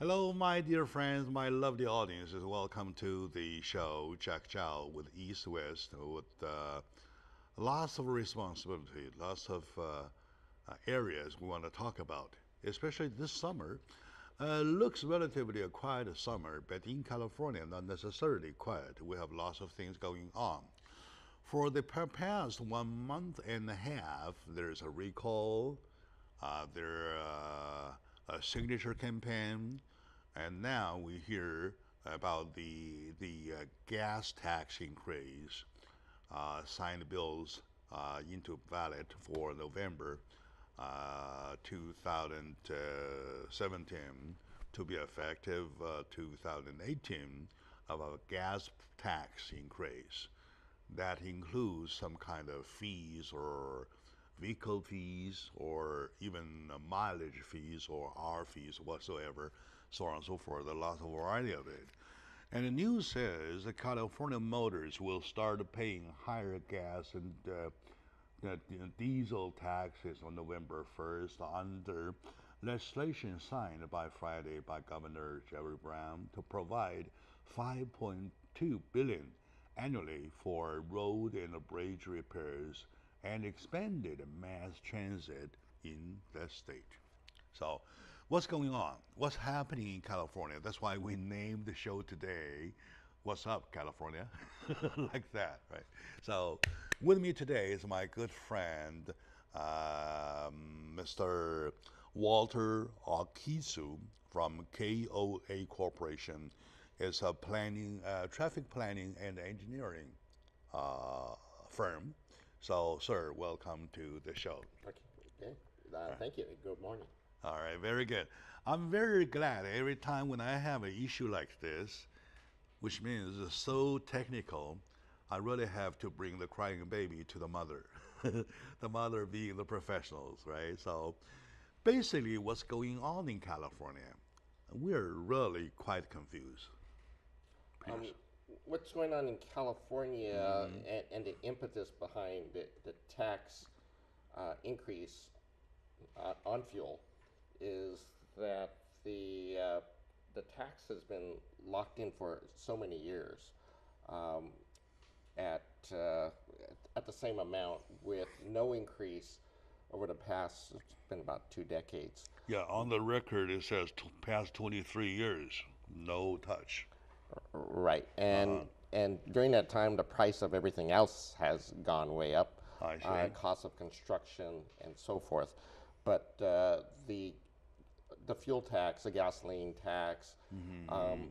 Hello, my dear friends, my lovely audiences. Welcome to the show, Jack Chow with East West, with lots of responsibility, lots of areas we want to talk about, especially this summer. Looks relatively a quiet summer, but in California, not necessarily quiet. We have lots of things going on. For the past 1 month and a half, there's a recall, there a signature campaign, and now we hear about the gas tax increase, signed bills into ballot for November 2017 to be effective 2018 of a gas tax increase. That includes some kind of fees or vehicle fees or even mileage fees or R fees whatsoever, so on and so forth. A lot of variety of it. And the news says that California Motors will start paying higher gas and diesel taxes on November 1st under legislation signed by Friday by Governor Jerry Brown to provide 5.2 billion annually for road and bridge repairs and expanded mass transit in the state. So, what's going on? What's happening in California? That's why we named the show today What's Up, California? Like that, right? So, with me today is my good friend, Mr. Walter Akisu from KOA Corporation. It's a traffic planning and engineering firm. So, sir, welcome to the show. Okay. Okay. Thank you. Good morning. All right, very good. I'm very glad every time when I have an issue like this, which means it's so technical, I really have to bring the crying baby to the mother. The mother being the professionals, right? So basically, what's going on in California? We're really quite confused. Um, Please. what's going on in California and the impetus behind the tax increase on fuel is that the tax has been locked in for so many years um, at at the same amount with no increase over the past. It's been about 2 decades. Yeah, on the record it says past 23 years, no touch. Right, Uh-huh. and during that time, the price of everything else has gone way up, I see. cost of construction and so forth. But the fuel tax, the gasoline tax,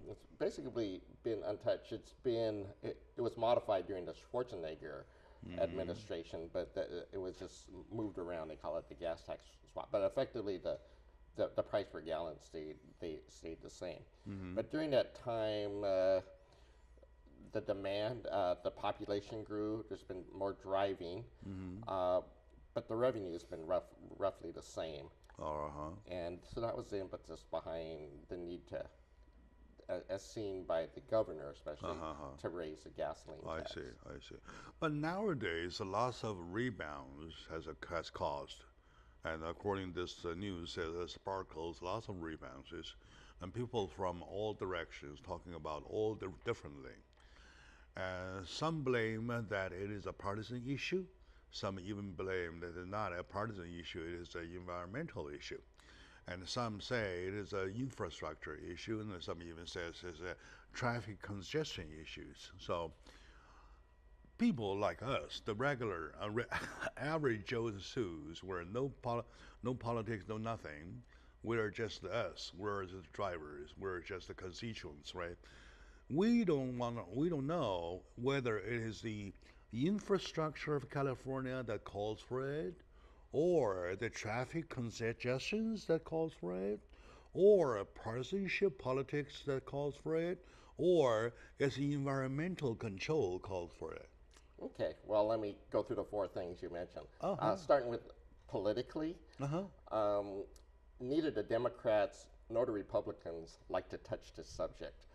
it's basically been untouched. It was modified during the Schwarzenegger administration, but it was just moved around. They call it the gas tax swap. But effectively, the price per gallon stayed the same. But during that time, the demand, the population grew. There's been more driving, but the revenue has been roughly the same. Uh-huh. And so that was the impetus behind the need to, as seen by the governor especially, Uh-huh. to raise the gasoline I tax. see, I see. But nowadays, lots of rebounds has caused, and according to this news, says it sparkles lots of rebounds, and people from all directions talking about all the differently. Some blame that it is a partisan issue. Some even blame that it's not a partisan issue, it is an environmental issue. And some say it is an infrastructure issue, and some even says it's a traffic congestion issues. So people like us, the regular, average Joe and Sues, where no politics, no nothing, we're just us. We're just drivers. We're just the constituents, right? We don't know whether it is the infrastructure of California that calls for it, or the traffic congestions that calls for it, or partisanship politics that calls for it, or it's the environmental control called for it. Okay, well, let me go through the four things you mentioned. Uh-huh. Starting with politically, Uh-huh. um, neither the Democrats nor the Republicans like to touch this subject.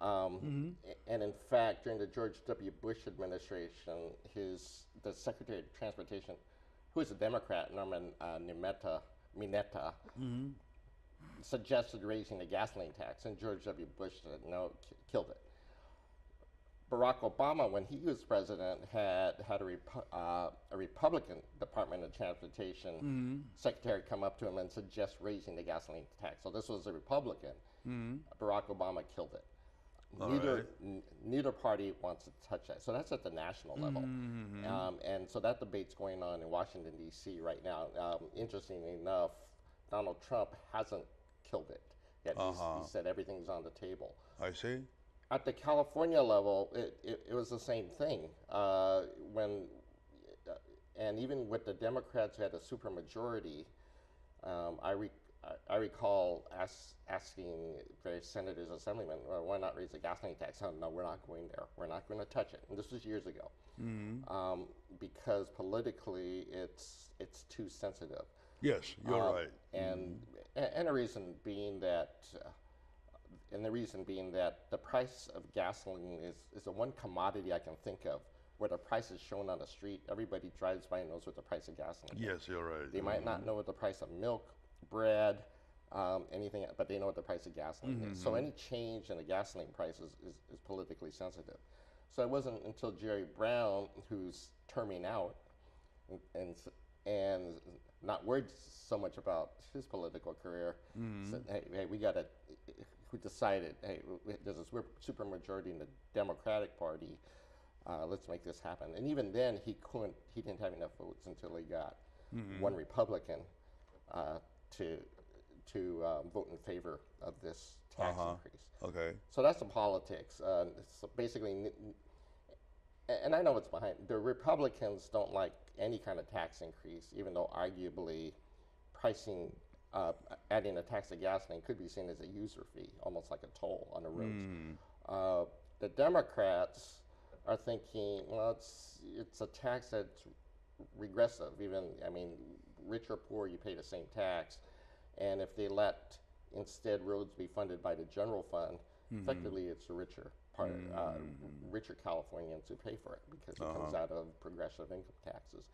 And in fact, during the George W. Bush administration, the Secretary of Transportation, who is a Democrat, Mineta, suggested raising the gasoline tax, and George W. Bush said no, killed it. Barack Obama, when he was president, had a Republican Department of Transportation secretary come up to him and suggest raising the gasoline tax. So this was a Republican. Barack Obama killed it. Neither party wants to touch that. So that's at the national level. And so that debate's going on in Washington, D.C. right now. Interestingly enough, Donald Trump hasn't killed it yet. He said everything's on the table. I see. At the California level, it was the same thing. And even with the Democrats who had a supermajority, I recall asking various senators, assemblymen, well, why not raise the gasoline tax? Oh, no, we're not going there. We're not going to touch it. And this was years ago, because politically it's too sensitive. Yes, you're right. And the reason being that. And the reason being that the price of gasoline is the one commodity I can think of where the price is shown on the street. Everybody drives by and knows what the price of gasoline is. Yes, you're right. They might not know what the price of milk, bread, anything, but they know what the price of gasoline is. So any change in the gasoline price is politically sensitive. So it wasn't until Jerry Brown, who's terming out and not worried so much about his political career, said, hey, we got to, who decided, hey, there's a super majority in the Democratic Party, let's make this happen. And even then, he didn't have enough votes until he got one Republican to vote in favor of this tax increase. Okay. So that's the politics. So basically, and I know what's behind. The Republicans don't like any kind of tax increase, even though arguably adding a tax to gasoline could be seen as a user fee, almost like a toll on the roads. The Democrats are thinking, well, it's a tax that's regressive. Rich or poor, you pay the same tax. And if they let instead roads be funded by the general fund, effectively it's the richer Californians who pay for it because it comes out of progressive income taxes.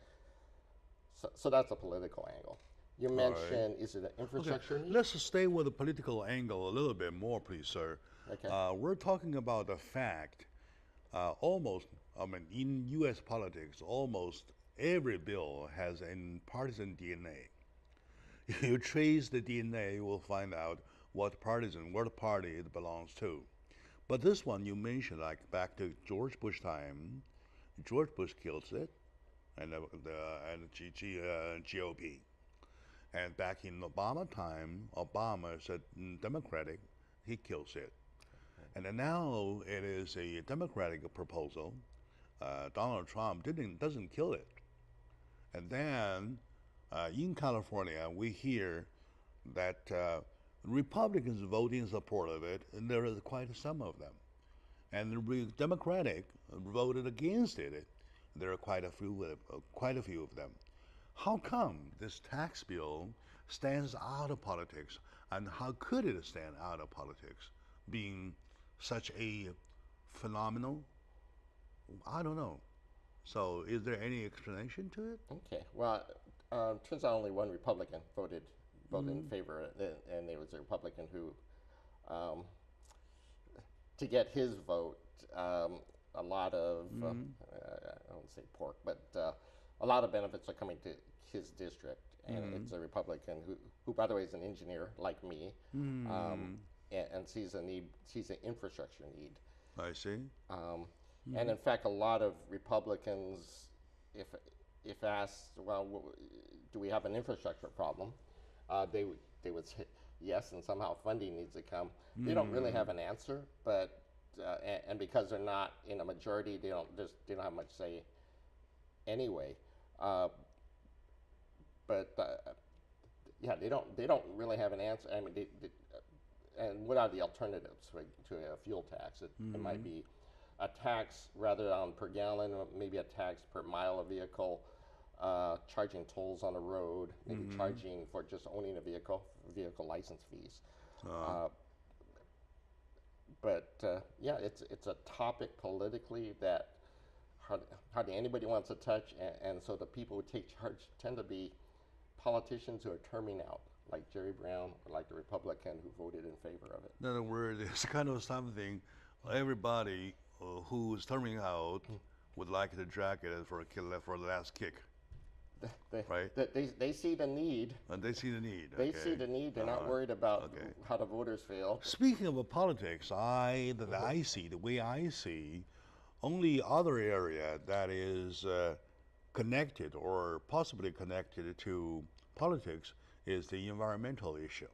So that's a political angle. You mentioned, is it an infrastructure need? Let's stay with the political angle a little bit more, please, sir. Okay. We're talking about the fact, in U.S. politics, almost every bill has a partisan DNA. If you trace the DNA, you will find out what party it belongs to. But this one you mentioned, like back to George Bush time, George Bush kills it, and GOP. And back in Obama time, Obama said Democratic, he kills it. And then now it is a Democratic proposal. Donald Trump doesn't kill it. And then in California, we hear that Republicans vote in support of it, and there is quite some of them. And the Democratic voted against it. There are quite a few of them. How come this tax bill stands out of politics, and how could it stand out of politics, being such a phenomenal? I don't know. So is there any explanation to it? Okay. Well, turns out only one Republican voted in favor, and it was a Republican who, to get his vote, a lot of, I won't say pork, but a lot of benefits are coming to his district, and it's a Republican who, by the way, is an engineer like me, and sees an infrastructure need. I see. And in fact, a lot of Republicans, if asked, well, do we have an infrastructure problem? They would say yes, and somehow funding needs to come. They don't really have an answer, but and because they're not in a majority, they don't have much say anyway. They don't really have an answer. I mean, and what are the alternatives to a fuel tax? It might be a tax rather on per gallon, or maybe a tax per mile of vehicle, charging tolls on the road, maybe charging for just owning a vehicle license fees. It's a topic politically that hardly anybody wants to touch, and so the people who take charge tend to be politicians who are terming out. like Jerry Brown or like the Republican who voted in favor of it. In other words, it's kind of something everybody who's turning out would like to drag it for the last kick. Right? They see the need. And they see the need. They see the need. They're not worried about how the voters feel. Speaking of politics, the way I see, only other area that is connected or possibly connected to politics is the environmental issue.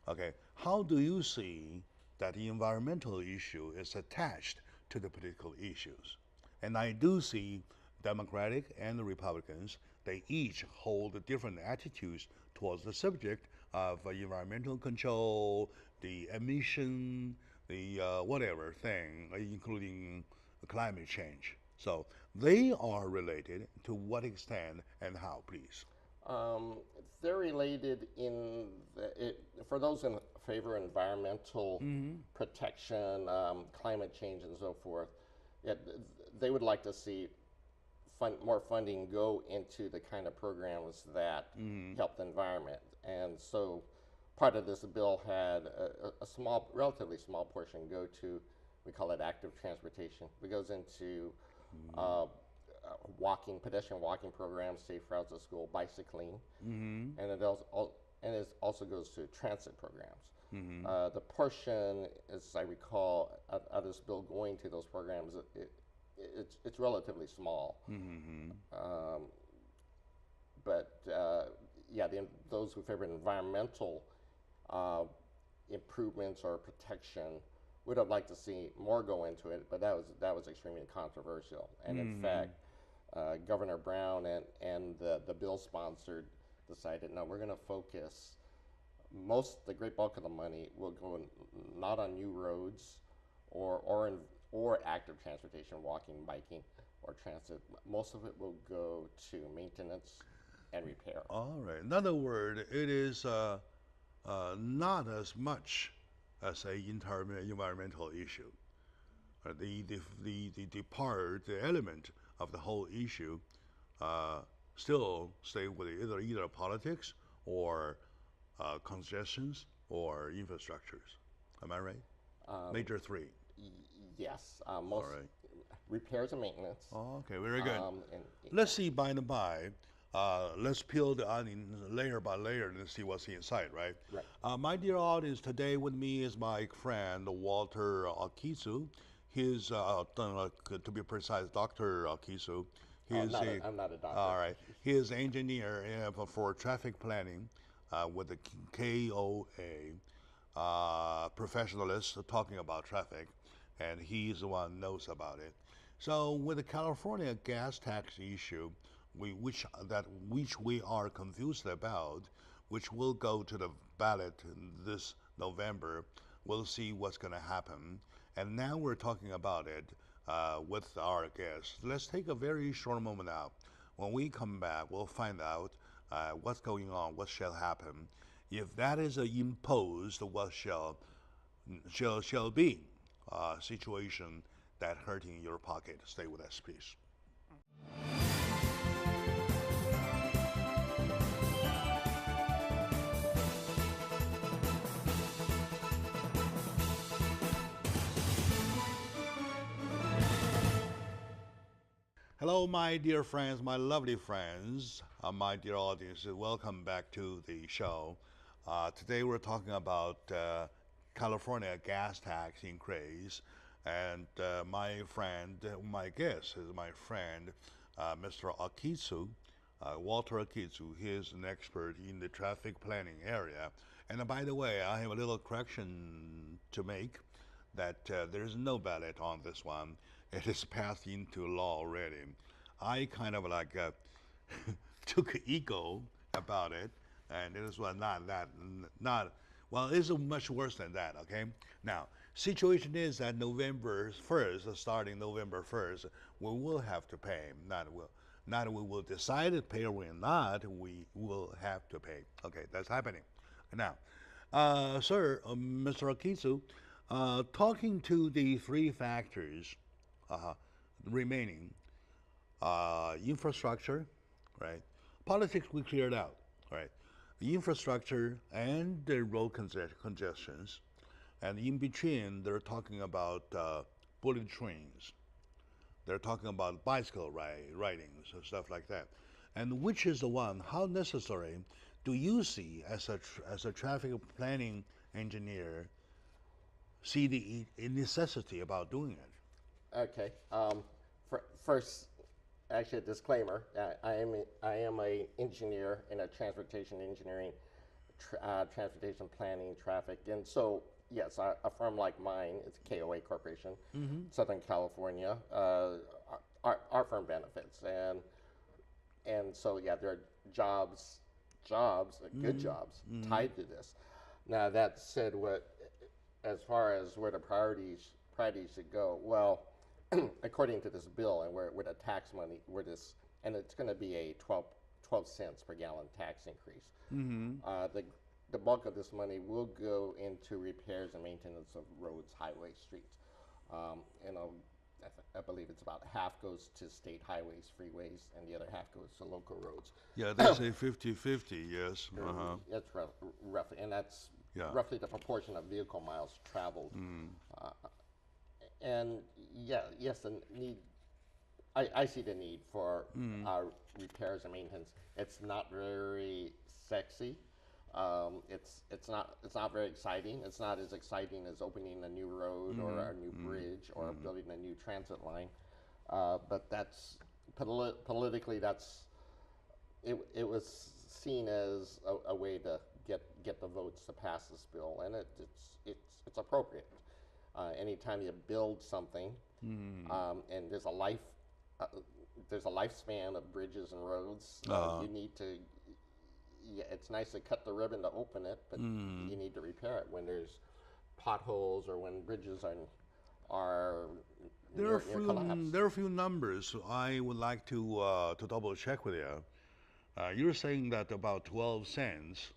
Okay, how do you see that the environmental issue is attached to the political issues? And I do see Democratic and the Republicans, they each hold different attitudes towards the subject of environmental control, the emission, the whatever thing, including climate change. So they are related. To what extent and how, please? They're related for those in favor of environmental protection, climate change, and so forth. They would like to see more funding go into the kind of programs that help the environment. And so part of this bill had a relatively small portion go to, we call it active transportation. It goes into pedestrian walking programs, safe routes to school, bicycling, and it also goes to transit programs. The portion, as I recall, out of this bill going to those programs, it's relatively small. Those who favor environmental improvements or protection would have liked to see more go into it, but that was extremely controversial. And in fact, Governor Brown and the bill sponsor decided, no, we're going to focus the great bulk of the money will go not on new roads or active transportation, walking, biking, or transit. Most of it will go to maintenance and repair. All right. In other words, it is not as much as an environmental issue. The element of the whole issue still stay with either politics or congestions or infrastructures. Am I right? Major three. Yes. Most repairs and maintenance. Oh, okay, very good. Let's see, by the by, let's peel the onion layer by layer and see what's inside, right? Right. My dear audience, today with me is my friend Walter Akizu. He's, to be precise, Dr. Akizu. I'm not a doctor. All right. He is engineer for traffic planning with the KOA, professionalist talking about traffic, and he's the one who knows about it. So with the California gas tax issue, which we are confused about, which will go to the ballot this November, we'll see what's going to happen. And now we're talking about it with our guests. Let's take a very short moment out. When we come back, we'll find out what's going on, what shall happen. If that is imposed, what shall be a situation that hurting your pocket. Stay with us, please. Hello, my dear friends, my lovely friends, my dear audience. Welcome back to the show. Today we're talking about California gas tax increase, and my guest is my friend, Mr. Akizu, Walter Akizu. He is an expert in the traffic planning area. And by the way, I have a little correction to make, that there is no ballot on this one. It is passed into law already. I kind of like took ego about it, and it is it's much worse than that, okay? Now, situation is that November 1st, starting November 1st, we will have to pay. Not we will decide to pay or not, we will have to pay. Okay, that's happening. Now, sir, Mr. Akizu, talking to the three factors remaining, infrastructure, right? Politics we cleared out, right? the infrastructure and the road congestions. And in between, they're talking about bullet trains. They're talking about bicycle ridings and stuff like that. And which is the one, how necessary do you see as a traffic planning engineer see the necessity about doing it? Okay. First, actually, a disclaimer. I am a engineer in a transportation engineering, transportation planning, traffic, and so yes, a firm like mine, it's a KOA Corporation, Southern California. Our firm benefits, and so yeah, there are jobs, good jobs tied to this. Now that said, as far as where the priorities should go, well, according to this bill and where the tax money, and it's going to be a 12 cents per gallon tax increase. The bulk of this money will go into repairs and maintenance of roads, highways, streets. I believe it's about half goes to state highways, freeways, and the other half goes to local roads. Yeah, they say 50-50, yes. That's roughly, and that's roughly the proportion of vehicle miles traveled. And yes, the need. I see the need for repairs and maintenance. It's not very sexy. It's not very exciting. It's not as exciting as opening a new road or a new bridge or building a new transit line. But that's politically, it was seen as a way to get the votes to pass this bill, and it's appropriate. Anytime you build something, and there's a lifespan of bridges and roads, you need to. Yeah, it's nice to cut the ribbon to open it, but you need to repair it when there's potholes or when bridges are near collapse. There are a few numbers I would like to double check with you. You're saying that about 12 cents,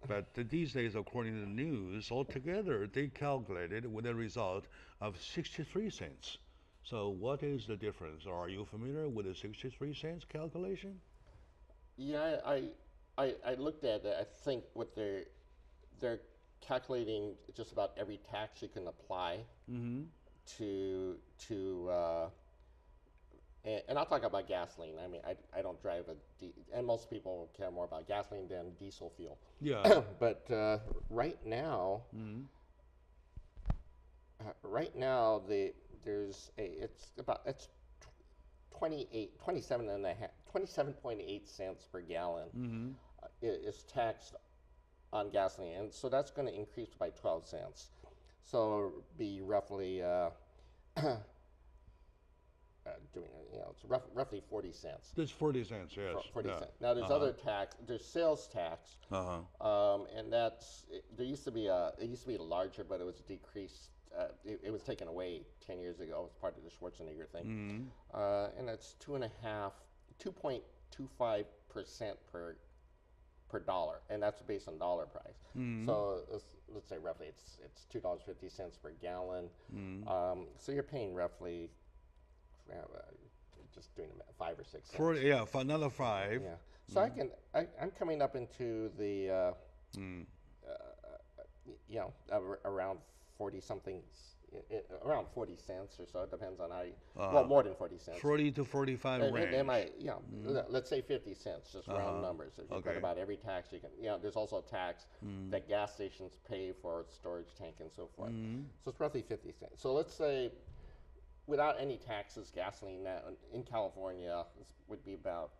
but these days, according to the news, altogether they calculated with a result of 63 cents. So what is the difference? Are you familiar with the 63 cents calculation? Yeah, I looked at it. I think what they're calculating just about every tax you can apply to and I'll talk about gasoline. I mean, I don't drive and most people care more about gasoline than diesel fuel. Yeah. But right now, it's 27.8 cents per gallon is taxed on gasoline, and so that's going to increase by 12 cents. So be roughly it's roughly 40 cents. There's 40 cents, yes. 40 cents. Now there's other tax. There's sales tax, and there used to be larger, but it was decreased. It was taken away 10 years ago as part of the Schwarzenegger thing, and it's 2.25% per dollar, and that's based on dollar price. So let's say roughly it's $2.50 per gallon. So you're paying roughly, just doing the math, 5 or 6 cents. For another 5. Yeah. So I'm coming up into the around 40 something. Around 40 cents or so. It depends on how you, more than 40 cents. 40 to 45 range. Let's say 50 cents, just round numbers. If you've got about every tax you can, there's also a tax that gas stations pay for storage tank and so forth. So it's roughly 50 cents. So let's say without any taxes, gasoline now in California would be about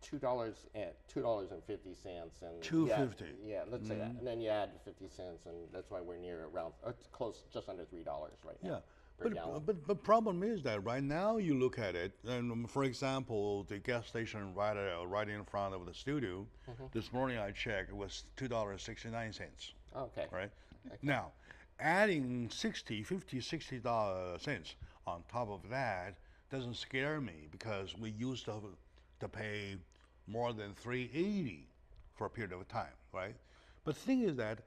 $2.50 and $2.50. Yeah, let's say that, and then you add 50 cents, and that's why we're near around close, just under $3 right now. Yeah, but problem is that right now you look at it, and for example, the gas station right in front of the studio. This morning I checked, it was $2.69. Okay. Right. Now, adding 60 cents on top of that doesn't scare me because we used to pay more than $3.80 for a period of time, right? But the thing is that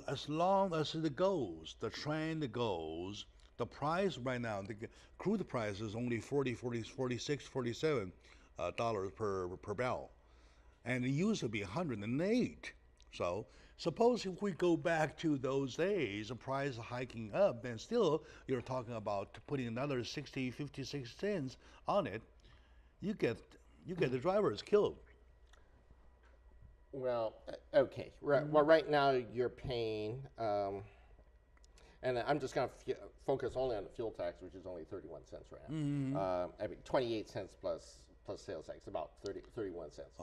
as long as it goes, the trend goes, the price right now, the crude price is only 40, 46, 47 dollars per barrel, and it used to be 108. So suppose if we go back to those days, the price hiking up, then still you're talking about putting another 60, 56 cents on it. You get the drivers killed. Well, okay. Right. Well, right now you're paying, and I'm just going to focus only on the fuel tax, which is only 31 cents right now. I mean, 28 cents plus sales tax, about 31 cents.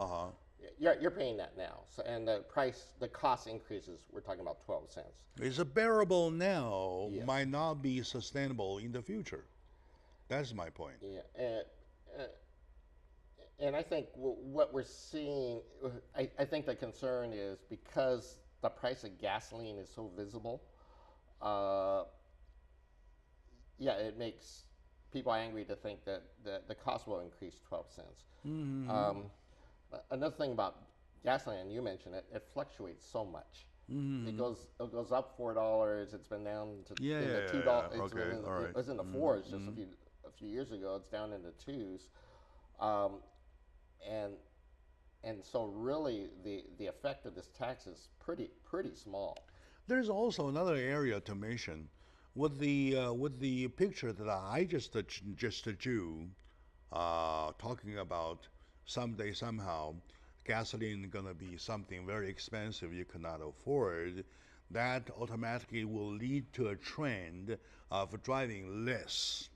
You're paying that now. So, and the cost increases, we're talking about 12 cents. It's bearable now, Yes. might not be sustainable in the future. That's my point. Yeah. And I think what we're seeing, I think the concern is because the price of gasoline is so visible, it makes people angry to think that the cost will increase 12 cents. Another thing about gasoline, and you mentioned it, it fluctuates so much. It goes up $4. It's been down to in the $2. It was in the fours just a few years ago. It's down in the twos. And so really the effect of this tax is pretty small. There's also another area to mention with the picture that I just drew, talking about someday somehow gasoline gonna be something very expensive you cannot afford. That automatically will lead to a trend of driving less,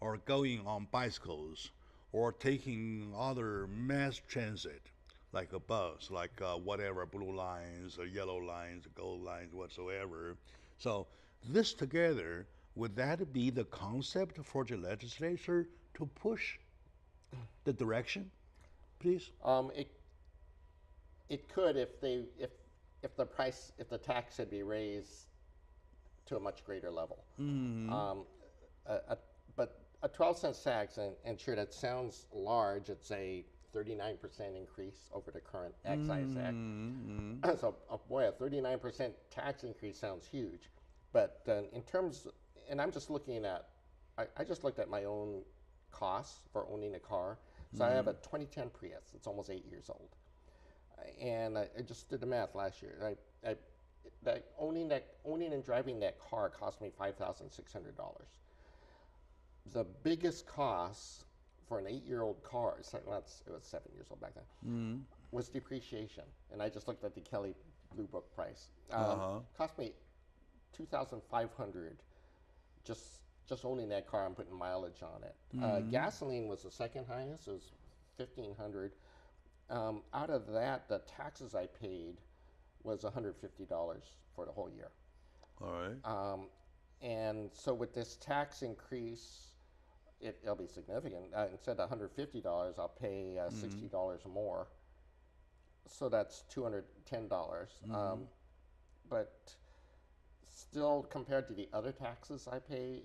or going on bicycles, or taking other mass transit, like a bus, like whatever, blue lines, or yellow lines, gold lines, whatsoever. So this together, would that be the concept for the legislature to push the direction, please? It could if the tax should be raised to a much greater level. But a 12-cent tax, and sure, that sounds large. It's a 39% increase over the current excise tax. So, boy, a 39% tax increase sounds huge. But in terms, and I'm just looking at, I just looked at my own costs for owning a car. So I have a 2010 Prius. It's almost 8 years old. And I just did the math last year. Owning and driving that car cost me $5,600. The biggest cost for an 8-year-old car, it was 7 years old back then, was depreciation. And I just looked at the Kelley Blue Book price. Cost me $2,500 just owning that car and putting mileage on it. Gasoline was the second highest. It was $1,500. Out of that, the taxes I paid was $150 for the whole year. All right. And so with this tax increase, it'll be significant. Instead of $150, I'll pay $60 more. So that's $210. But still, compared to the other taxes I pay,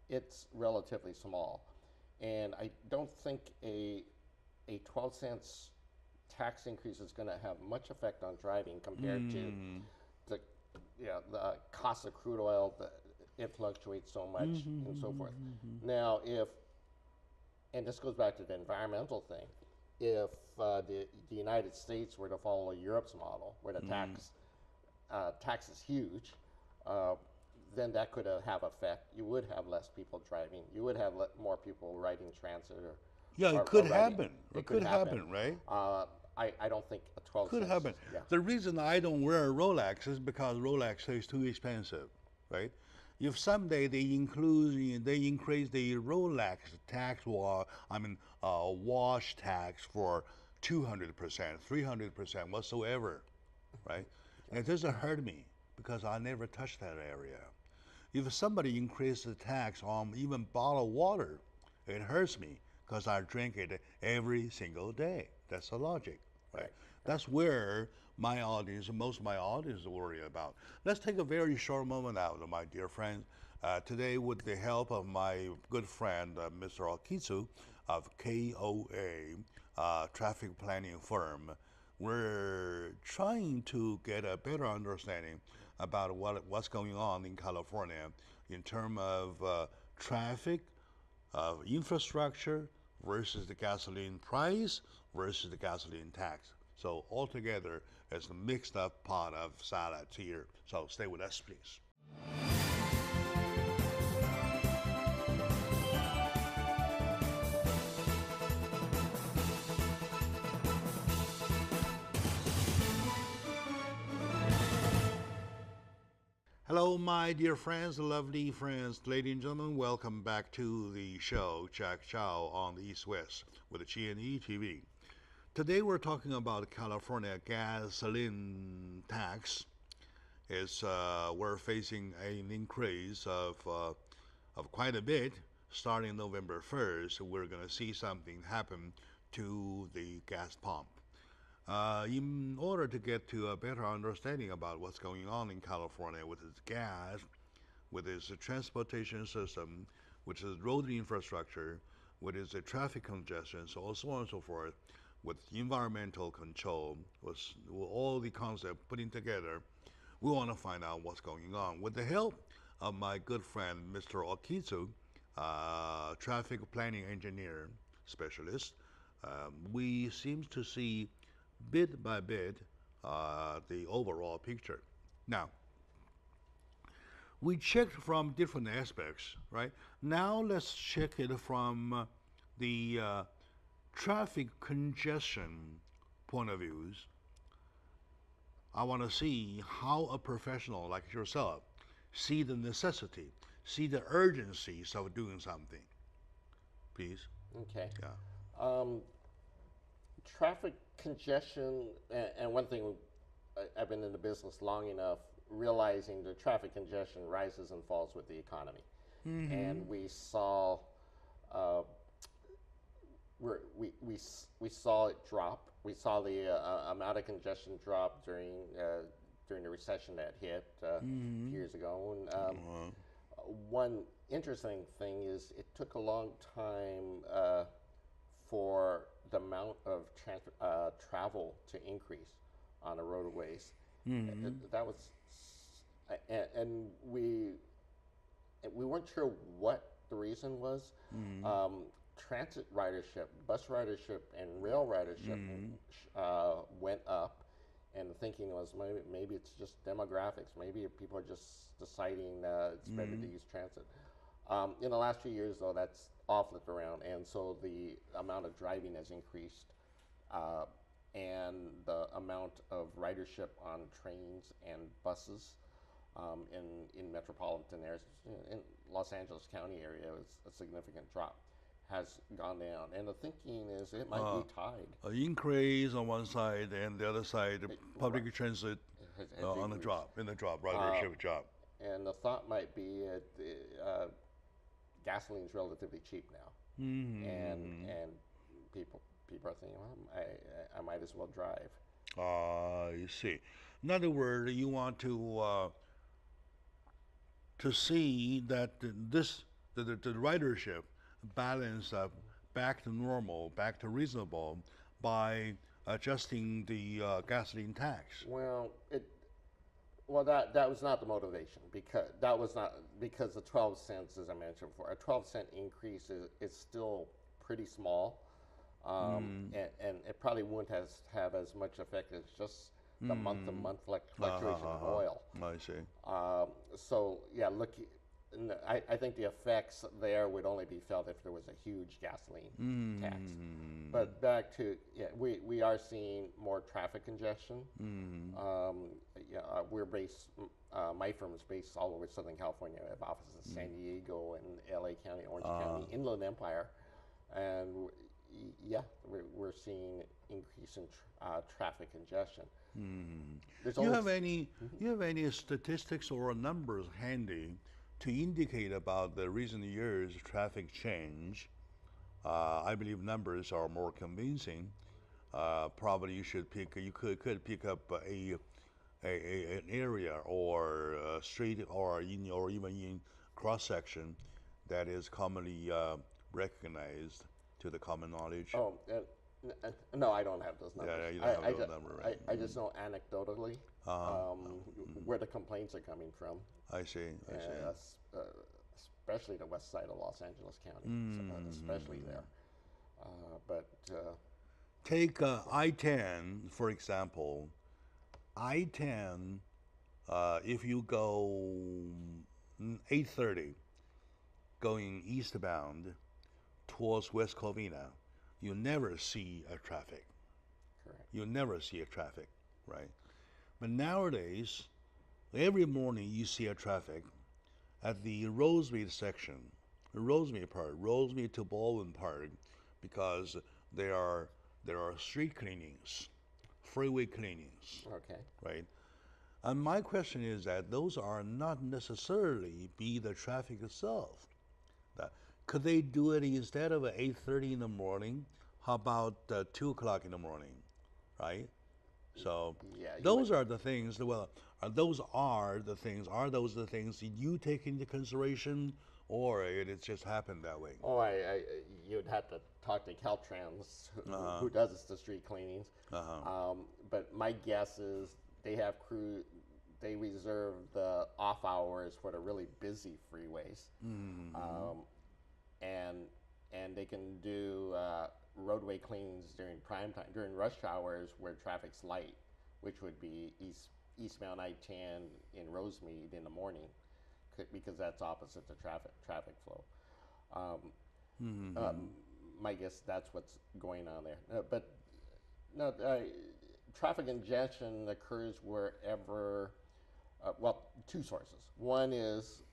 it's relatively small. And I don't think a 12 cents tax increase is going to have much effect on driving compared to the cost of crude oil. It fluctuates so much and so forth. Now, and this goes back to the environmental thing, if the United States were to follow Europe's model, where the tax is huge, then that could have effect. You would have less people driving. You would have more people riding transit. It could happen. It could happen, right? I don't think a 12 could cents. happen. Yeah. The reason I don't wear a Rolex is because Rolex is too expensive, right? If someday they increase the Rolex tax, wash tax for 200%, 300% whatsoever, right? And it doesn't hurt me because I never touch that area. If somebody increases the tax on even bottled water, it hurts me because I drink it every single day. That's the logic, right? That's where most of my audience worry about. Let's take a very short moment out, my dear friends. Today, with the help of my good friend, Mr. Okitsu of KOA, traffic planning firm, we're trying to get a better understanding about what's going on in California in terms of traffic, infrastructure, versus the gasoline price versus the gasoline tax. So altogether, it's a mixed up pot of salad here. So stay with us, please. Hello, my dear friends, lovely friends, ladies and gentlemen. Welcome back to the show, Jack Chow on the East West with the G&E TV. Today we're talking about California gasoline tax. We're facing an increase of quite a bit. Starting November 1st, we're going to see something happen to the gas pump. In order to get to a better understanding about what's going on in California with its gas, with its transportation system, with its road infrastructure, with its traffic congestion, so on and so forth, with environmental control, with all the concepts putting together, we want to find out what's going on. With the help of my good friend, Mr. Okitsu, traffic planning engineer specialist, we seem to see bit by bit the overall picture. Now, we checked from different aspects, right? Now let's check it from the traffic congestion point of views. I want to see how a professional like yourself see the necessity, see the urgencies of doing something. Please. Okay. Yeah. Traffic congestion, and one thing, I've been in the business long enough, realizing the traffic congestion rises and falls with the economy. Mm-hmm. And we saw we saw it drop. We saw the amount of congestion drop during the recession that hit years ago. And one interesting thing is it took a long time for the amount of travel to increase on the roadways. Mm-hmm. That was, and we weren't sure what the reason was. Mm-hmm. Transit ridership, bus ridership, and rail ridership went up, and the thinking was maybe it's just demographics. Maybe people are just deciding it's better to use transit. In the last few years, though, that's all flipped around, and so the amount of driving has increased, and the amount of ridership on trains and buses in metropolitan areas, in Los Angeles County area, is a significant drop. Has gone down, and the thinking is it might be tied. An increase on one side, and the other side, public transit on the drop, ridership drop. And the thought might be gasoline's relatively cheap now, and people are thinking, well, I might as well drive. You see. In other words, you want to see that the ridership balance back to normal, back to reasonable, by adjusting the gasoline tax. Well, that was not the motivation, because the 12 cents, as I mentioned before, a 12-cent increase is still pretty small, and it probably wouldn't have as much effect as just the month-to-month fluctuation in oil. I see. So yeah, look. I think the effects there would only be felt if there was a huge gasoline tax. But back to, we are seeing more traffic congestion. We're based, my firm is based all over Southern California. We have offices in San Diego and LA County, Orange County, Inland Empire. And we're seeing increase in traffic congestion. You have any statistics or numbers handy to indicate about the recent years' traffic change? I believe numbers are more convincing. Probably you could pick up an area or a street or even in cross section that is commonly recognized to the common knowledge. Oh, no, I don't have those numbers. Yeah, you don't have those numbers, right? I just know anecdotally where the complaints are coming from. I see. Especially the west side of Los Angeles County, especially there. Take I-10, for example. I-10, if you go 8:30, going eastbound towards West Covina, you never see a traffic. Correct. You never see a traffic, right? But nowadays, every morning you see a traffic at the Rosemead section, the Rosemead part, Rosemead to Baldwin part, because there are street cleanings, freeway cleanings, Okay. right? And my question is that those are not necessarily be the traffic itself. Could they do it instead of 8:30 in the morning? How about 2 o'clock in the morning, right? So Yeah, those are the things. Well, those are the things. Are those the things that you take into consideration, or it just happened that way? Oh, you'd have to talk to Caltrans, who does the street cleanings. But my guess is they have crew. They reserve the off hours for the really busy freeways, and they can do roadway cleans during prime time, during rush hours where traffic's light, which would be eastbound I-10 in Rosemead in the morning, because that's opposite the traffic flow. My guess that's what's going on there. But no, traffic congestion occurs wherever. Well, two sources. One is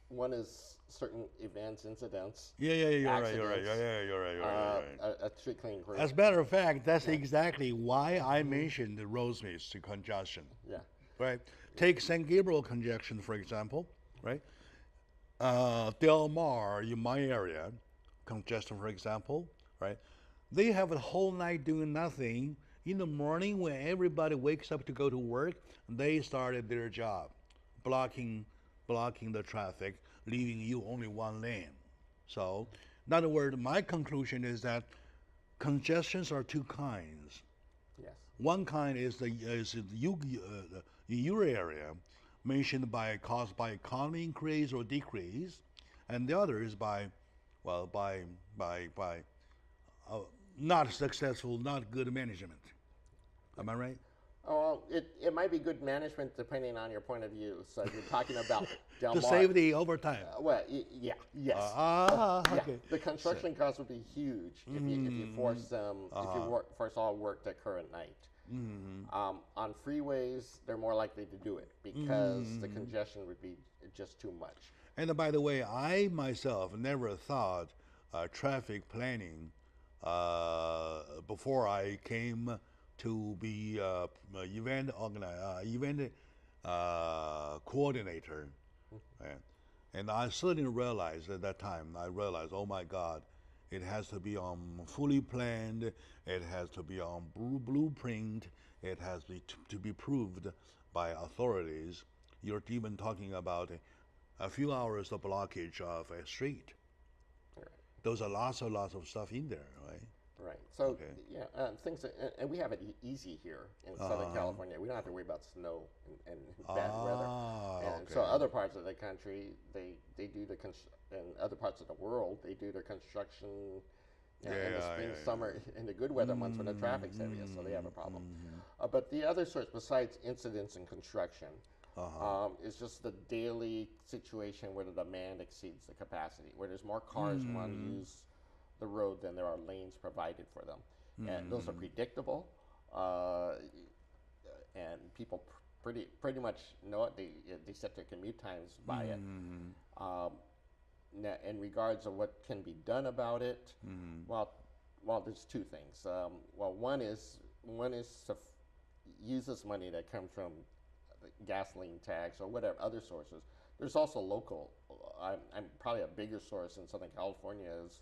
certain events, incidents. You're right. You're right. A street cleaning crew. As a matter of fact, that's exactly why I mentioned the Rosemead's congestion. Yeah. Right. Take San Gabriel congestion, for example. Right. Del Mar, in my area, congestion, for example. Right. They have a whole night doing nothing. In the morning, when everybody wakes up to go to work, they started their job, blocking the traffic, leaving you only one lane. So, in other words, my conclusion is that congestions are two kinds. Yes. One kind is your area, mentioned caused by economy increase or decrease, and the other is by not successful, not good management. Am I right? Oh, it might be good management depending on your point of view. So if you're talking about Del Mar, to save the overtime. Yes. Okay. The construction costs would be huge if you force them, if you force all work to occur at night. On freeways, they're more likely to do it because the congestion would be just too much. And by the way, I myself never thought traffic planning before I came to be event coordinator, and I certainly realized at that time. Oh my God, it has to be fully planned. It has to be on blueprint. It has to be proved by authorities. You're even talking about a few hours of blockage of a street. Right. Those are lots of stuff in there, right? Right. So things, and we have it easy here in Southern California. We don't have to worry about snow and bad weather. And so other parts of the country, they do in other parts of the world, they do their construction in the spring, summer, in the good weather months when the traffic's heaviest, so they have a problem. But the other source, besides incidents in construction, is just the daily situation where the demand exceeds the capacity, where there's more cars want to use the road than there are lanes provided for them. And those are predictable, and people pretty much know it. They set their commute times by it. Now, in regards of what can be done about it, well, there's two things. One is to use this money that comes from gasoline tax or whatever other sources. There's also local. I'm probably a bigger source in Southern California is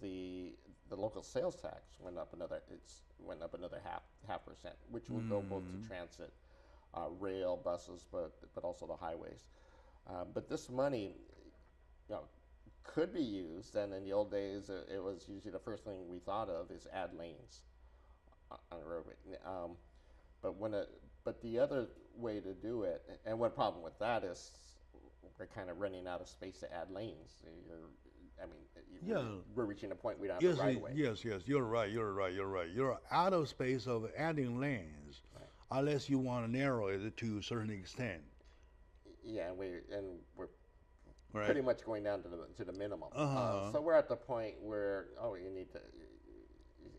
the local sales tax went up another half percent, which will go both to transit, rail, buses, but also the highways. But this money, could be used, and in the old days, it was usually the first thing we thought of is add lanes on the roadway. But the other way to do it, and one problem with that is we're kind of running out of space to add lanes. I mean, Yeah. we're reaching a point we don't have Yes, the right of way. yes, yes. You're right. You're out of space of adding lanes, unless you want to narrow it to a certain extent. Yeah, and we're Right. pretty much going down to the minimum. Uh-huh. So we're at the point where you need to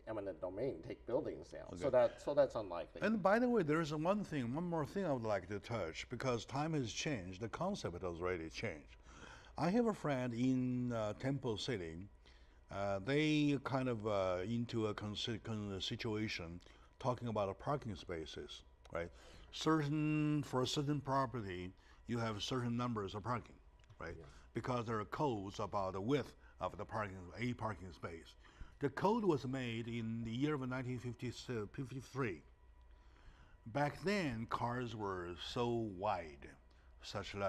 eminent domain, take buildings down. Okay. So that's unlikely. And by the way, there's one more thing I would like to touch, because time has changed. The concept has already changed. I have a friend in Temple City. They kind of into a situation talking about parking spaces, right? For a certain property, you have certain numbers of parking, right? Yeah. Because there are codes about the width of the parking space. The code was made in the year of 1953. Back then, cars were so wide, such as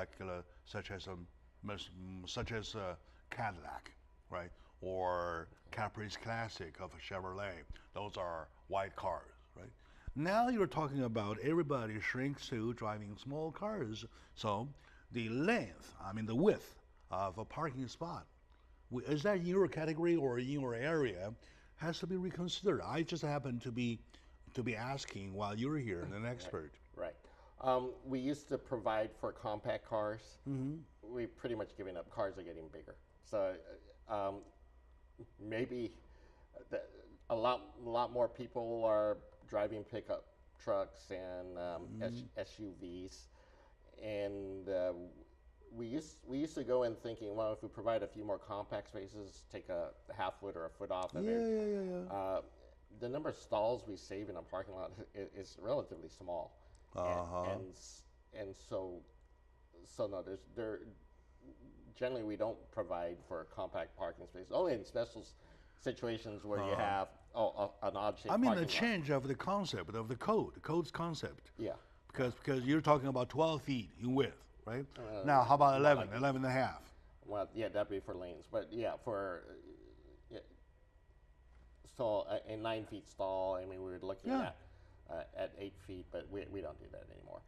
a Cadillac, right, or Caprice Classic of Chevrolet. Those are wide cars, right? Now you're talking about everybody shrinks to driving small cars, so the width of a parking spot, is that in your category or in your area, has to be reconsidered. I just happen to be asking while you're here, an expert. Right. We used to provide for compact cars. We've pretty much given up. Cars are getting bigger. So maybe a lot more people are driving pickup trucks and SUVs, and we used to go in thinking, well, if we provide a few more compact spaces, take a half foot or a foot off of it. The number of stalls we save in a parking lot is relatively small, and so no, generally we don't provide for compact parking spaces. Only in special situations where you have an odd shape. I mean, the parking lot. change of the concept of the code's concept. Yeah. Because you're talking about 12 feet in width, right? Now, how about 11, like 11 and a half? Well, yeah, that'd be for lanes, but yeah, for stall, a 9 feet stall. I mean, we were looking at 8 feet, but we don't do that anymore.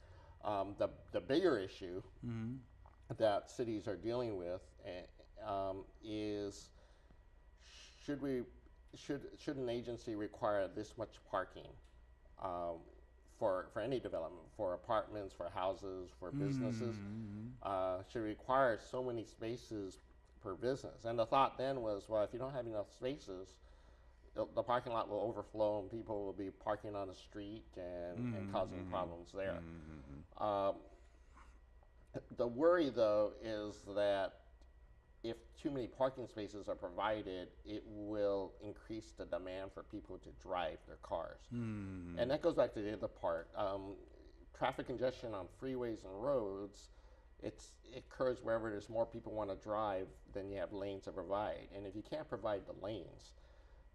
The bigger issue that cities are dealing with is should an agency require this much parking for any development, for apartments, for houses, for businesses? Should require so many spaces per business. And the thought then was, well, if you don't have enough spaces, the parking lot will overflow and people will be parking on the street and causing problems there. The worry, though, is that if too many parking spaces are provided, it will increase the demand for people to drive their cars. And that goes back to the other part. Traffic congestion on freeways and roads, it occurs wherever there's more people want to drive than you have lanes to provide. And if you can't provide the lanes,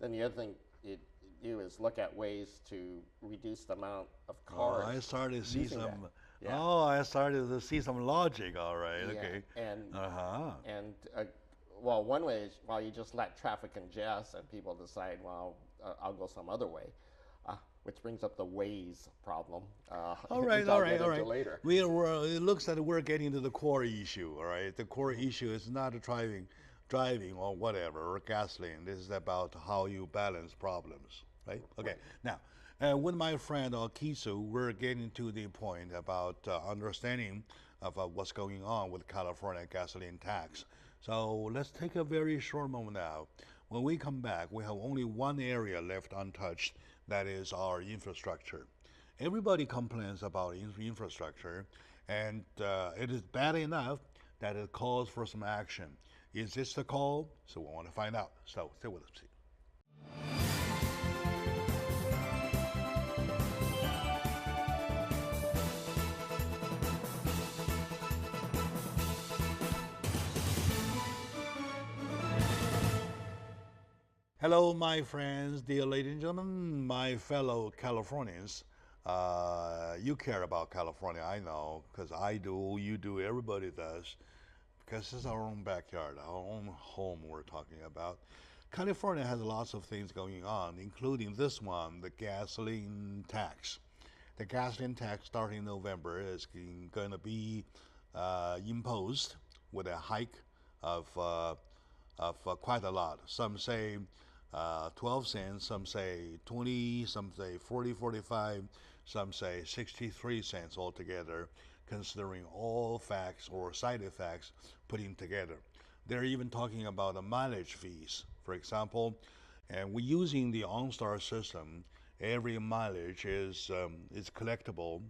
then the other thing you do is look at ways to reduce the amount of cars. I started to see using some. that. Yeah. Oh, I started to see some logic. All right. Yeah. Okay. And well, one way is, well, you just let traffic congest and people decide, well, I'll go some other way, which brings up the ways problem. All right. Later. It looks like we're getting to the core issue. All right. The core issue is not driving or whatever, or gasoline. This is about how you balance problems, right? Okay. Now, with my friend Kisu, we're getting to the point about understanding of what's going on with California gasoline tax. So let's take a very short moment now. When we come back, we have only one area left untouched, that is our infrastructure. Everybody complains about infrastructure, and it is bad enough that it calls for some action. Is this the call? So we want to find out. So stay with us. Hello, my friends, dear ladies and gentlemen, my fellow Californians. You care about California, I know, because I do, you do, everybody does, because it's our own backyard, our own home we're talking about. California has lots of things going on, including this one, the gasoline tax. The gasoline tax starting in November is going to be imposed with a hike of of quite a lot. Some say 12 cents, some say 20, some say 40, 45, some say 63 cents altogether, considering all facts or side effects putting together. They're even talking about the mileage fees, for example, and we're using the OnStar system. Every mileage is collectible,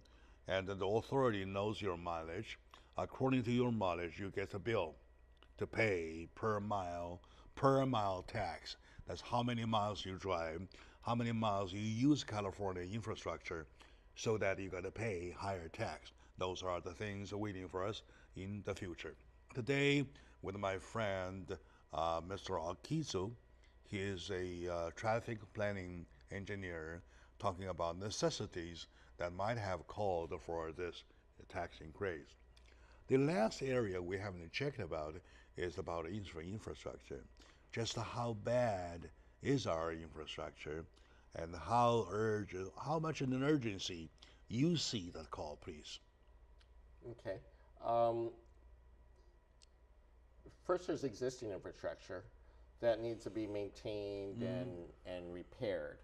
and the authority knows your mileage. According to your mileage, you get a bill to pay per mile tax. That's how many miles you drive, how many miles you use California infrastructure, so that you got to pay higher tax. Those are the things waiting for us in the future. Today, with my friend Mr. Akizu, he is a traffic planning engineer, talking about necessities that might have called for this tax increase. The last area we haven't checked about is about infrastructure. Just how bad is our infrastructure, and how much of an urgency you see that call, please. Okay. First, there's existing infrastructure that needs to be maintained and repaired.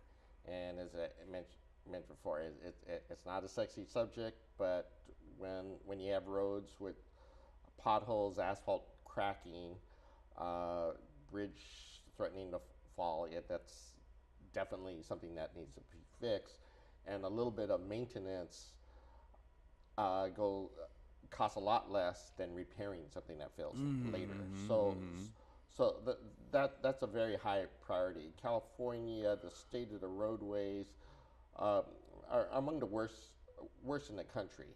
And as I mentioned before, it's not a sexy subject, but when you have roads with potholes, asphalt cracking, bridge threatening to fall, that's definitely something that needs to be fixed. And a little bit of maintenance costs a lot less than repairing something that fails later. So that's a very high priority. California, the state of the roadways are among the worst in the country.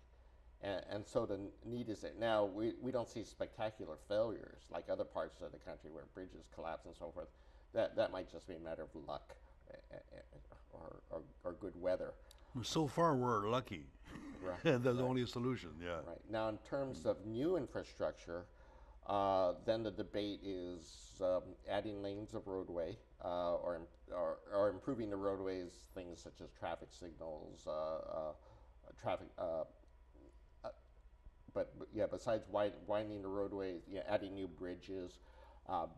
And so the need is there. Now, we don't see spectacular failures like other parts of the country where bridges collapse and so forth. That might just be a matter of luck or good weather. So far, we're lucky. Right. That's the right. only solution, yeah. Right. Now, in terms of new infrastructure, then the debate is adding lanes of roadway or improving the roadways, things such as traffic signals, but besides widening the roadways, adding new bridges,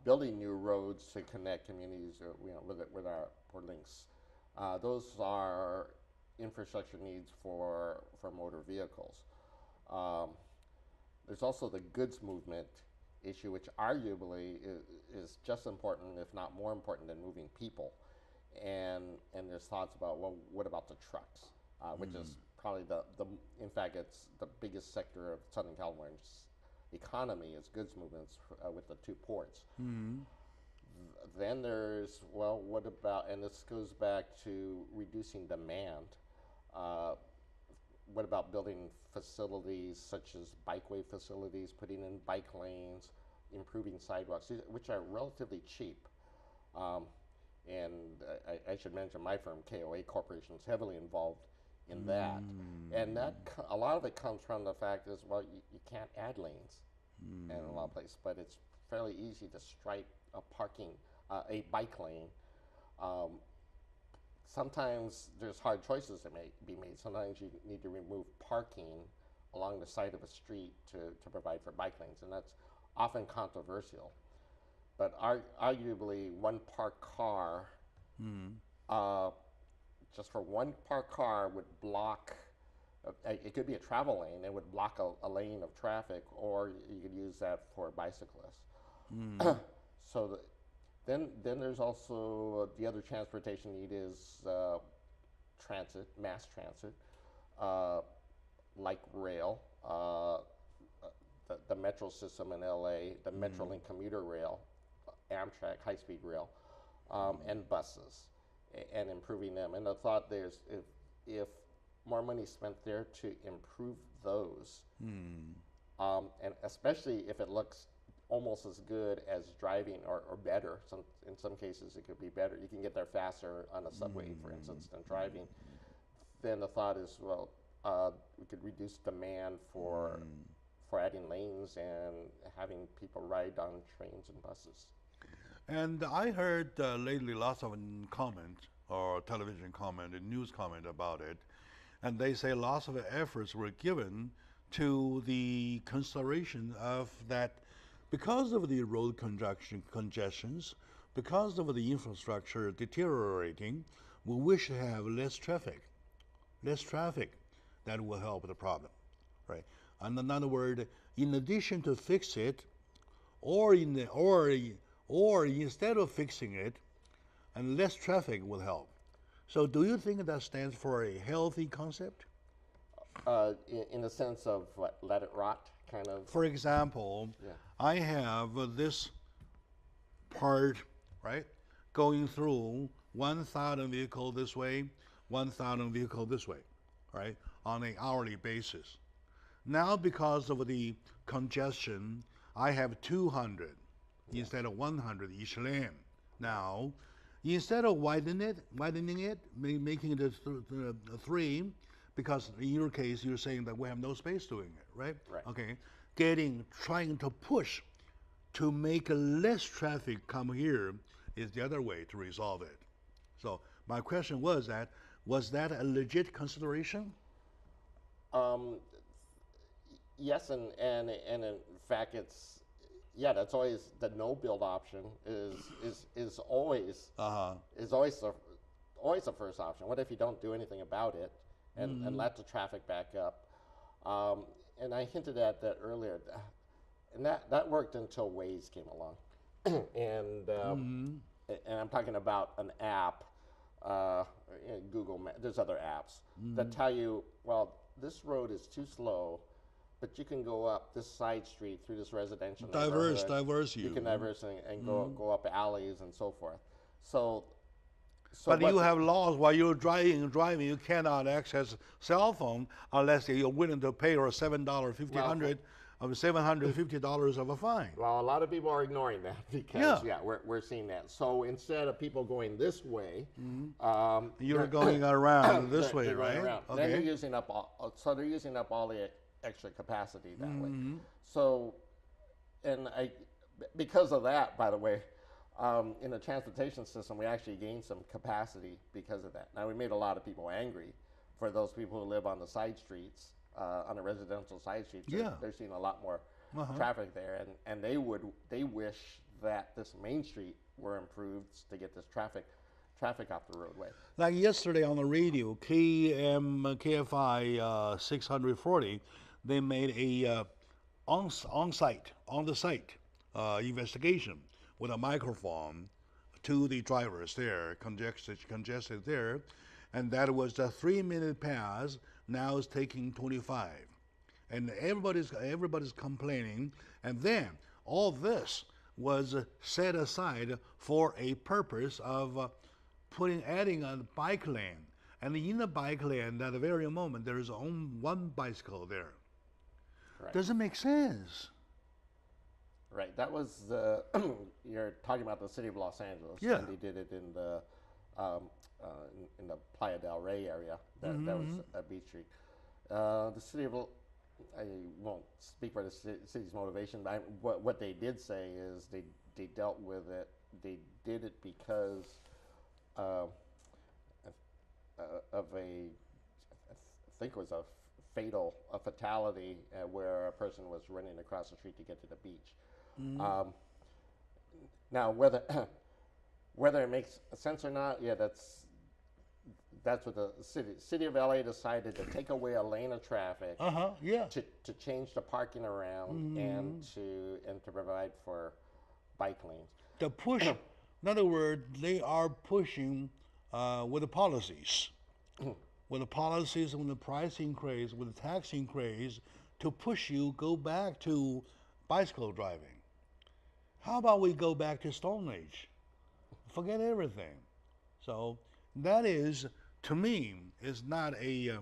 building new roads to connect communities, with our port links. Those are infrastructure needs for motor vehicles. There's also the goods movement issue, which arguably is just important, if not more important, than moving people. And there's thoughts about, well, what about the trucks, which is probably in fact, it's the biggest sector of Southern California's economy is goods movements with the two ports. Then there's, well, what about, and this goes back to reducing demand. What about building facilities such as bikeway facilities, putting in bike lanes, improving sidewalks, which are relatively cheap? And I should mention my firm, KOA Corporation, is heavily involved in that. And a lot of it comes from the fact is, well, you can't add lanes in a lot of places, but it's fairly easy to stripe a bike lane. Sometimes there's hard choices that may be made. Sometimes you need to remove parking along the side of a street to provide for bike lanes, and that's often controversial. But arguably, one parked car, just for one parked car would block, it could be a travel lane, it would block a lane of traffic, or you could use that for bicyclists. So then there's also the other transportation need is transit, mass transit, like rail, the metro system in LA, the Metrolink commuter rail, Amtrak high-speed rail, and buses, and improving them. And the thought there's if more money spent there to improve those, and especially if it looks almost as good as driving or better. In some cases, it could be better. You can get there faster on a subway, for instance, than driving. Then the thought is, well, we could reduce demand for adding lanes and having people ride on trains and buses. And I heard lately lots of comment or television comment and news comment about it, and they say lots of efforts were given to the consideration of that because of the road congestions, because of the infrastructure deteriorating, we wish to have less traffic. Less traffic, that will help the problem, right? And in other words, in addition to fix it, or instead of fixing it, and less traffic will help. So do you think that stands for a healthy concept? In the sense of what, let it rot, kind of? For example, I have this part, right, going through 1,000 vehicle this way, 1,000 vehicle this way, right, on an hourly basis. Now, because of the congestion, I have 200 instead of 100 each lane. Now, instead of widening it, making it 3, because in your case, you're saying that we have no space doing it, right? Right. Okay. Trying to push to make less traffic come here is the other way to resolve it. So my question was that a legit consideration? Yes, and in fact, that's always the no build option is always the first option. What if you don't do anything about it and let the traffic back up? And I hinted at that earlier, and that worked until Waze came along, and I'm talking about an app, Google Maps. There's other apps that tell you, well, this road is too slow, but you can go up this side street through this residential neighborhood. Diverse you can diverse and go up alleys and so forth. So but you have laws while you're driving, you cannot access cell phone unless you're willing to pay or $750 of a fine. Well, a lot of people are ignoring that because we're seeing that. So instead of people going this way, you're going around this way, right? Around. Okay. Then they're using up all the extra capacity that way. So, because of that, by the way, in the transportation system, we actually gained some capacity because of that. Now, we made a lot of people angry. For those people who live on the side streets, on the residential side streets, they're seeing a lot more traffic there, and they wish that this main street were improved to get this traffic off the roadway. Like yesterday on the radio, KFI 640, they made a on the site investigation with a microphone to the drivers there, congested there, and that was a 3-minute pass. Now it's taking 25, and everybody's complaining. And then all this was set aside for a purpose of adding a bike lane, and in the bike lane at the very moment there is only one bicycle there. Right. Doesn't make sense. Right. That was you're talking about the city of Los Angeles. Yeah. And they did it in the Playa del Rey area. That was a beach street. The city of, I won't speak for the city's motivation, but what they did say is they dealt with it. They did it because of I think it was a fatality where a person was running across the street to get to the beach. Now, whether it makes sense or not, that's what the city of LA decided to take away a lane of traffic, to change the parking around and to provide for bike lanes. The push, in other words, they are pushing with the policies. With the policies, with the price increase, with the tax increase, to push you go back to bicycle driving. How about we go back to Stone Age? Forget everything. So that is, to me, is not a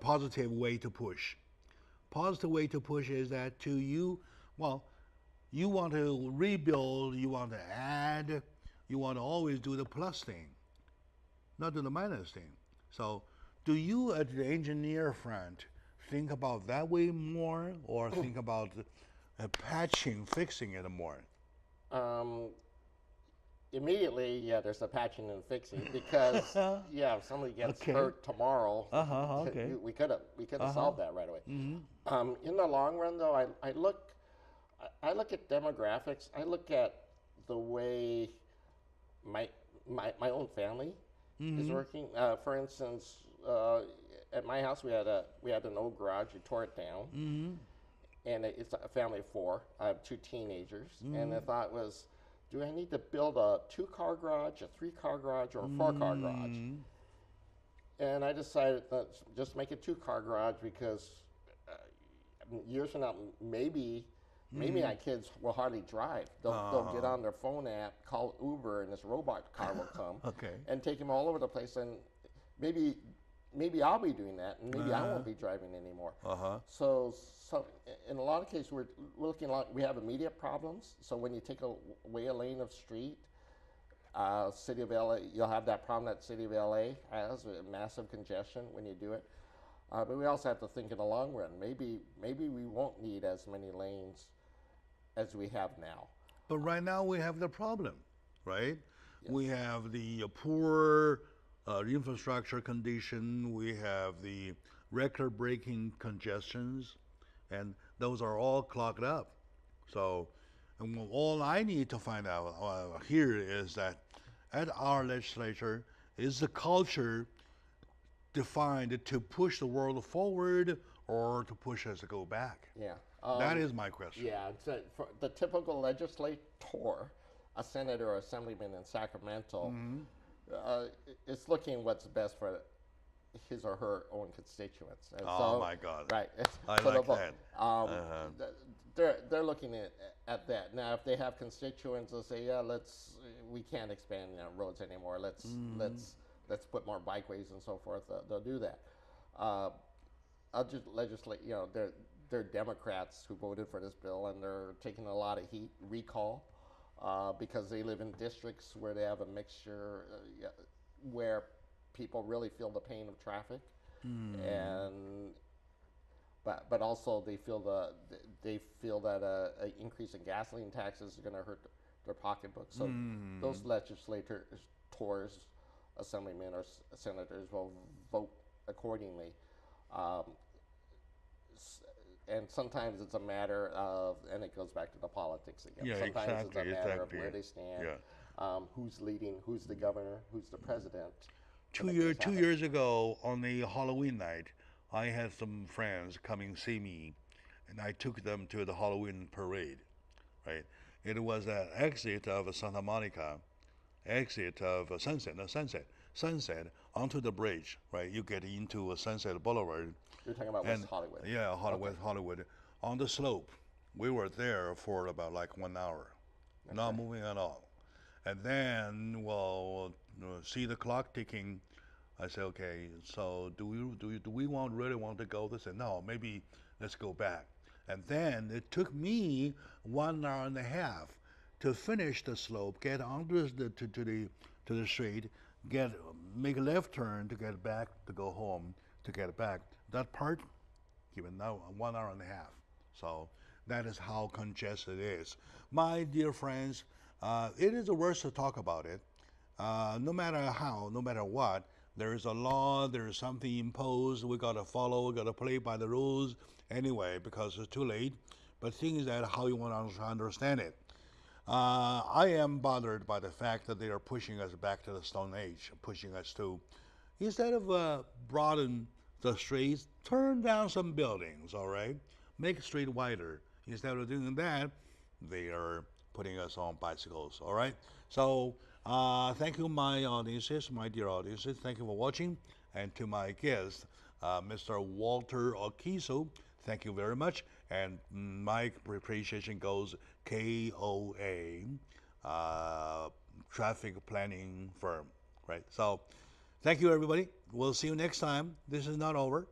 positive way to push. Positive way to push is that you want to rebuild, you want to add, you want to always do the plus thing, not do the minus thing. So do you, at the engineer front, think about that way more, or think about patching, fixing it more? Immediately, there's the patching and fixing, because if somebody gets hurt tomorrow, we could have solved that right away. In the long run, though, I look I look at demographics. I look at the way my own family is working. For instance, at my house we had an old garage. We tore it down, and it's a family of 4. I have 2 teenagers, and the thought was, do I need to build a 2-car garage, a 3-car garage, or a 4-car garage? And I decided that just make a 2-car garage because years from now, maybe my kids will hardly drive. They'll get on their phone app, call Uber, and this robot car will come and take them all over the place. And maybe I'll be doing that, and maybe I won't be driving anymore. So in a lot of cases, we're looking like we have immediate problems. So when you take away a lane of street, City of LA, you'll have that problem that City of LA has, massive congestion when you do it. But we also have to think in the long run. Maybe we won't need as many lanes as we have now. But right now we have the problem, right? Yes. We have the poor infrastructure condition. We have the record-breaking congestions, and those are all clogged up. So all I need to find out here is that at our legislature, is the culture defined to push the world forward or to push us to go back? Yeah. That is my question. Yeah. So for the typical legislator, a senator or assemblyman in Sacramento, is looking what's best for his or her own constituents. And my God. Right. I so like that. They're looking at that. Now, if they have constituents that say, yeah, we can't expand roads anymore. Let's put more bikeways and so forth. They'll do that. I'll just legislate. They're Democrats who voted for this bill, and they're taking a lot of heat, recall, because they live in districts where they have a mixture, where people really feel the pain of traffic, and but also they feel that an increase in gasoline taxes is going to hurt their pocketbooks. So those legislators, assemblymen or senators will vote accordingly. And sometimes it's a matter of, and it goes back to the politics again. Yeah, sometimes exactly, it's a matter of where they stand, who's leading, who's the governor, who's the president. 2 years ago on the Halloween night, I had some friends coming see me, and I took them to the Halloween parade, right? It was an exit of Santa Monica, exit of Sunset onto the bridge, right? You get into Sunset Boulevard. You're talking about West Hollywood. Yeah, West Hollywood. On the slope, we were there for about like 1 hour, not moving at all. And then we'll see the clock ticking. I say, okay, so do we really want to go? They said, no, maybe let's go back. And then it took me 1 hour and a half to finish the slope, get onto to the street, make a left turn to get back, to go home, to get back. That part, even now, 1 hour and a half. So that is how congested it is. My dear friends, it is the worst to talk about it. No matter how, no matter what, there is a law, there is something imposed, we got to follow, we got to play by the rules anyway, because it's too late. But the thing is that how you want to understand it. I am bothered by the fact that they are pushing us back to the Stone Age, pushing us to, instead of broaden the streets, turn down some buildings, all right? Make the street wider. Instead of doing that, they are putting us on bicycles, all right? So thank you, my audiences, my dear audiences. Thank you for watching. And to my guest, Mr. Walter Okiso, thank you very much. And my appreciation goes KOA, traffic planning firm, right? So thank you, everybody. We'll see you next time. This is not over.